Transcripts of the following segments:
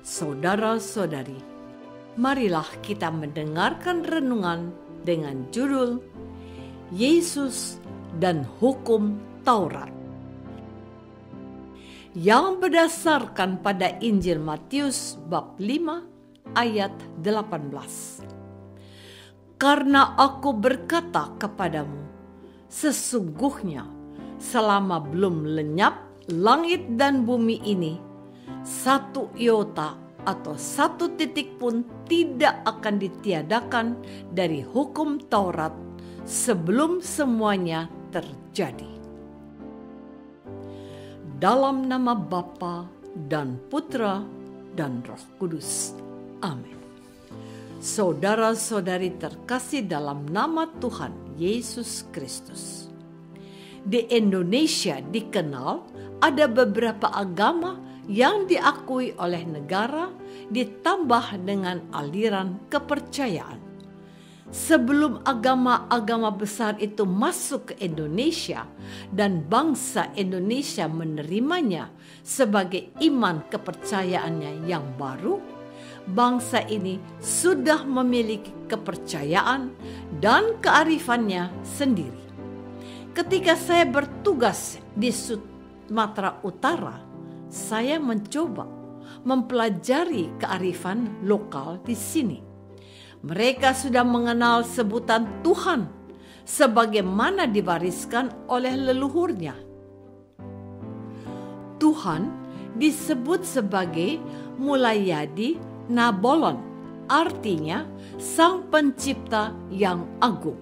Saudara-saudari, marilah kita mendengarkan renungan dengan judul Yesus dan Hukum Taurat, yang berdasarkan pada Injil Matius bab 5 ayat 18. Karena aku berkata kepadamu, sesungguhnya selama belum lenyap langit dan bumi ini, satu iota atau satu titik pun tidak akan ditiadakan dari hukum Taurat sebelum semuanya terjadi. Dalam nama Bapa dan Putra dan Roh Kudus. Amin. Saudara-saudari terkasih dalam nama Tuhan Yesus Kristus. Di Indonesia dikenal ada beberapa agama yang diakui oleh negara ditambah dengan aliran kepercayaan. Sebelum agama-agama besar itu masuk ke Indonesia dan bangsa Indonesia menerimanya sebagai iman kepercayaannya yang baru, bangsa ini sudah memiliki kepercayaan dan kearifannya sendiri. Ketika saya bertugas di Sumatera Utara, saya mencoba mempelajari kearifan lokal di sini. Mereka sudah mengenal sebutan Tuhan sebagaimana diwariskan oleh leluhurnya. Tuhan disebut sebagai Mulayadi Nabolon, artinya Sang Pencipta yang Agung.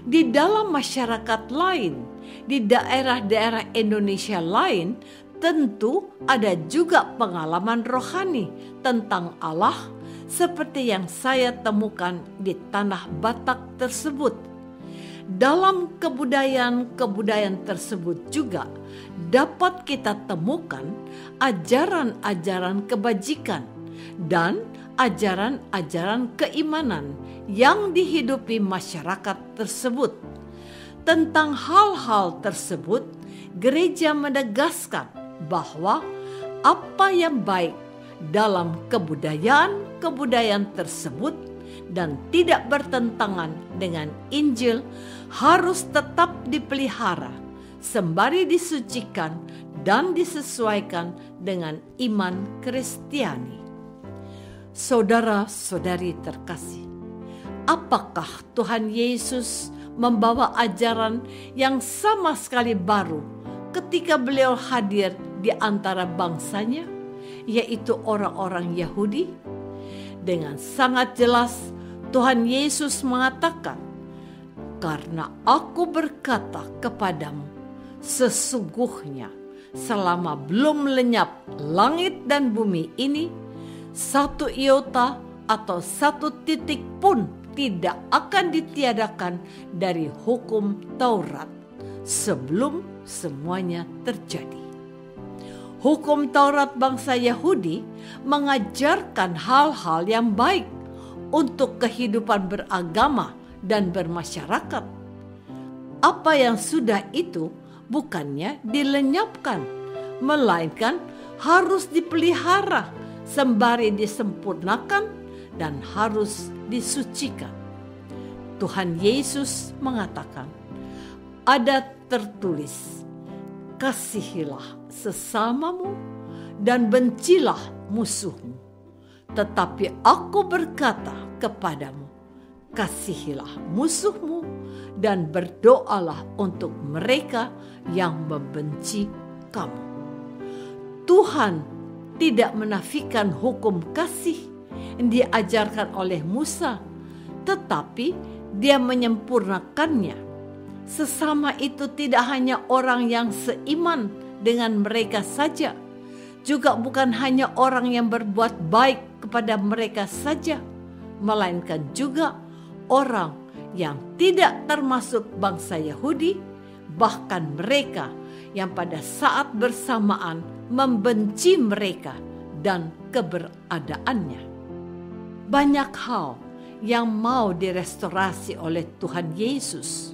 Di dalam masyarakat lain, di daerah-daerah Indonesia lain, tentu ada juga pengalaman rohani tentang Allah seperti yang saya temukan di tanah Batak tersebut. Dalam kebudayaan tersebut juga dapat kita temukan ajaran-ajaran kebajikan dan ajaran-ajaran keimanan yang dihidupi masyarakat tersebut. Tentang hal-hal tersebut, gereja menegaskan bahwa apa yang baik dalam kebudayaan tersebut dan tidak bertentangan dengan Injil harus tetap dipelihara sembari disucikan dan disesuaikan dengan iman Kristiani. Saudara-saudari terkasih, apakah Tuhan Yesus membawa ajaran yang sama sekali baru ketika beliau hadir di antara bangsanya, yaitu orang-orang Yahudi? Dengan sangat jelas Tuhan Yesus mengatakan, karena aku berkata kepadamu, sesungguhnya selama belum lenyap langit dan bumi ini, satu iota atau satu titik pun tidak akan ditiadakan dari hukum Taurat sebelum semuanya terjadi. Hukum Taurat bangsa Yahudi mengajarkan hal-hal yang baik untuk kehidupan beragama dan bermasyarakat. Apa yang sudah itu bukannya dilenyapkan, melainkan harus dipelihara sembari disempurnakan dan harus disucikan. Tuhan Yesus mengatakan, ada tertulis, kasihilah sesamamu dan bencilah musuhmu. Tetapi aku berkata kepadamu, kasihilah musuhmu dan berdoalah untuk mereka yang membenci kamu. Tuhan tidak menafikan hukum kasih yang diajarkan oleh Musa, tetapi Dia menyempurnakannya. Sesama itu tidak hanya orang yang seiman dengan mereka saja, juga bukan hanya orang yang berbuat baik kepada mereka saja, melainkan juga orang yang tidak termasuk bangsa Yahudi, bahkan mereka yang pada saat bersamaan membenci mereka dan keberadaannya. Banyak hal yang mau direstorasi oleh Tuhan Yesus.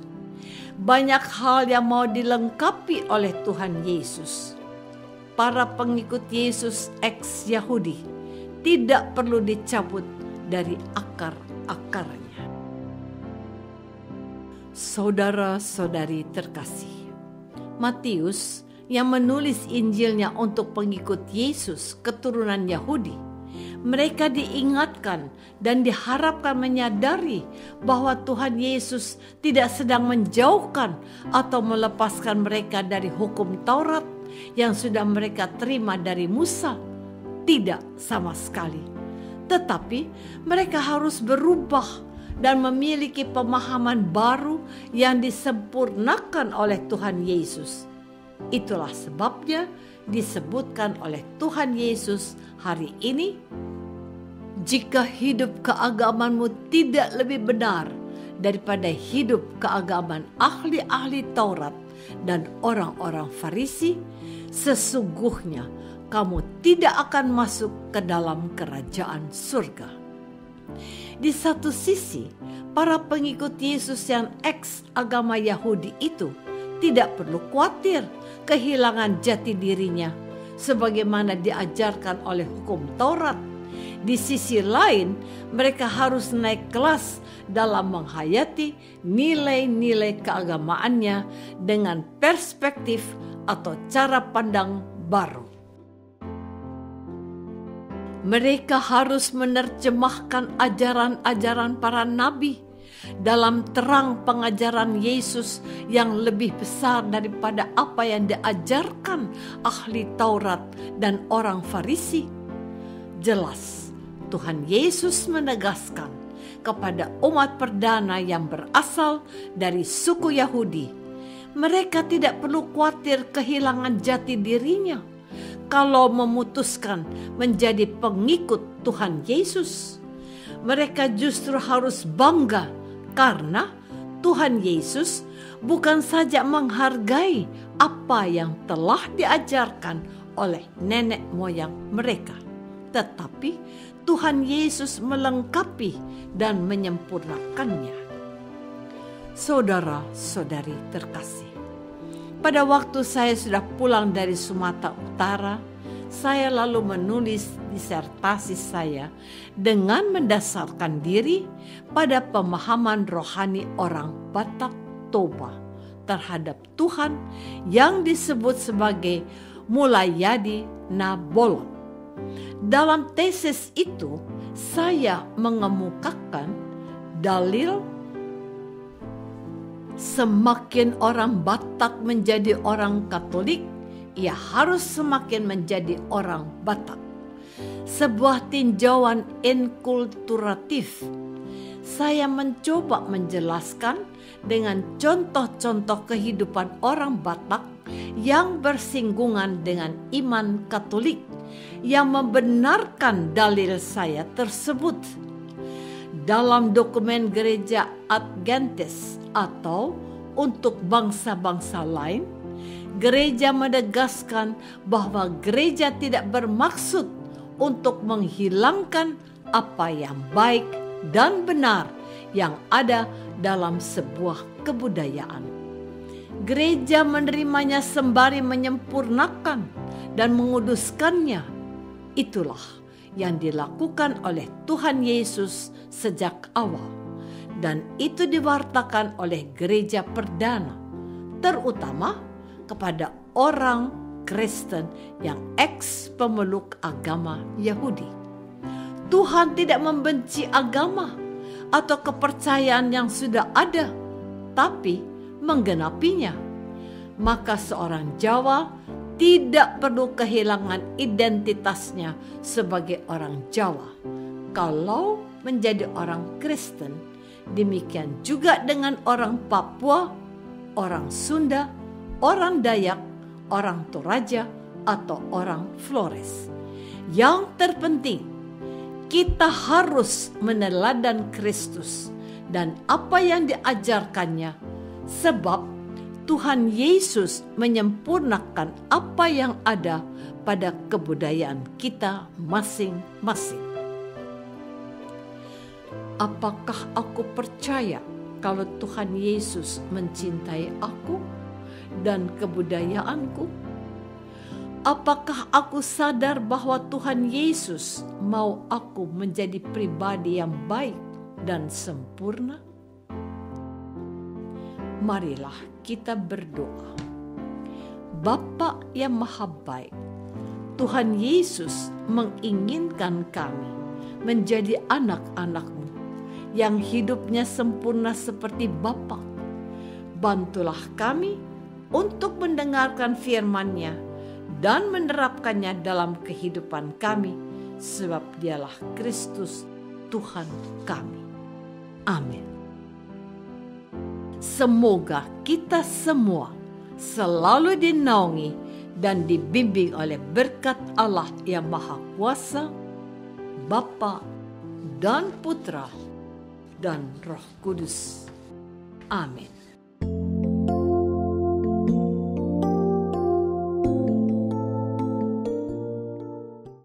Banyak hal yang mau dilengkapi oleh Tuhan Yesus. Para pengikut Yesus ex-Yahudi tidak perlu dicabut dari akar-akarnya. Saudara-saudari terkasih, Matius yang menulis Injilnya untuk pengikut Yesus keturunan Yahudi, mereka diingatkan dan diharapkan menyadari bahwa Tuhan Yesus tidak sedang menjauhkan atau melepaskan mereka dari hukum Taurat yang sudah mereka terima dari Musa. Tidak sama sekali. Tetapi mereka harus berubah dan memiliki pemahaman baru yang disempurnakan oleh Tuhan Yesus. Itulah sebabnya disebutkan oleh Tuhan Yesus hari ini, jika hidup keagamanmu tidak lebih benar daripada hidup keagaman ahli-ahli Taurat dan orang-orang Farisi, sesungguhnya kamu tidak akan masuk ke dalam kerajaan surga. Di satu sisi, para pengikut Yesus yang ex-agama Yahudi itu tidak perlu khawatir kehilangan jati dirinya sebagaimana diajarkan oleh hukum Taurat. Di sisi lain, mereka harus naik kelas dalam menghayati nilai-nilai keagamaannya dengan perspektif atau cara pandang baru. Mereka harus menerjemahkan ajaran-ajaran para nabi dalam terang pengajaran Yesus yang lebih besar daripada apa yang diajarkan ahli Taurat dan orang Farisi. Jelas, Tuhan Yesus menegaskan kepada umat perdana yang berasal dari suku Yahudi, mereka tidak perlu khawatir kehilangan jati dirinya kalau memutuskan menjadi pengikut Tuhan Yesus. Mereka justru harus bangga karena Tuhan Yesus bukan saja menghargai apa yang telah diajarkan oleh nenek moyang mereka, tetapi Tuhan Yesus melengkapi dan menyempurnakannya. Saudara-saudari terkasih, pada waktu saya sudah pulang dari Sumatera Utara, saya lalu menulis disertasi saya dengan mendasarkan diri pada pemahaman rohani orang Batak Toba terhadap Tuhan yang disebut sebagai Mulayadi Nabolon. Dalam tesis itu, saya mengemukakan dalil semakin orang Batak menjadi orang Katolik, ia harus semakin menjadi orang Batak. Sebuah tinjauan inkulturatif. Saya mencoba menjelaskan dengan contoh-contoh kehidupan orang Batak yang bersinggungan dengan iman Katolik yang membenarkan dalil saya tersebut. Dalam dokumen gereja Adventist atau untuk bangsa-bangsa lain, gereja menegaskan bahwa gereja tidak bermaksud untuk menghilangkan apa yang baik dan benar yang ada dalam sebuah kebudayaan. Gereja menerimanya sembari menyempurnakan dan menguduskannya. Itulah yang dilakukan oleh Tuhan Yesus sejak awal. Dan itu diwartakan oleh gereja perdana, terutama kepada orang Kristen yang ex-pemeluk agama Yahudi. Tuhan tidak membenci agama atau kepercayaan yang sudah ada, tapi menggenapinya. Maka seorang Jawa tidak perlu kehilangan identitasnya sebagai orang Jawa kalau menjadi orang Kristen. Demikian juga dengan orang Papua, orang Sunda, orang Dayak, orang Toraja, atau orang Flores. Yang terpenting, kita harus meneladani Kristus dan apa yang diajarkannya, sebab Tuhan Yesus menyempurnakan apa yang ada pada kebudayaan kita masing-masing. Apakah aku percaya kalau Tuhan Yesus mencintai aku dan kebudayaanku? Apakah aku sadar bahwa Tuhan Yesus mau aku menjadi pribadi yang baik dan sempurna? Marilah kita berdoa. Bapa yang Maha Baik, Tuhan Yesus menginginkan kami menjadi anak-anak-Mu yang hidupnya sempurna seperti Bapa. Bantulah kami untuk mendengarkan firman-Nya dan menerapkannya dalam kehidupan kami, sebab Dialah Kristus Tuhan kami. Amin. Semoga kita semua selalu dinaungi dan dibimbing oleh berkat Allah yang Maha Kuasa, Bapa dan Putra dan Roh Kudus. Amin.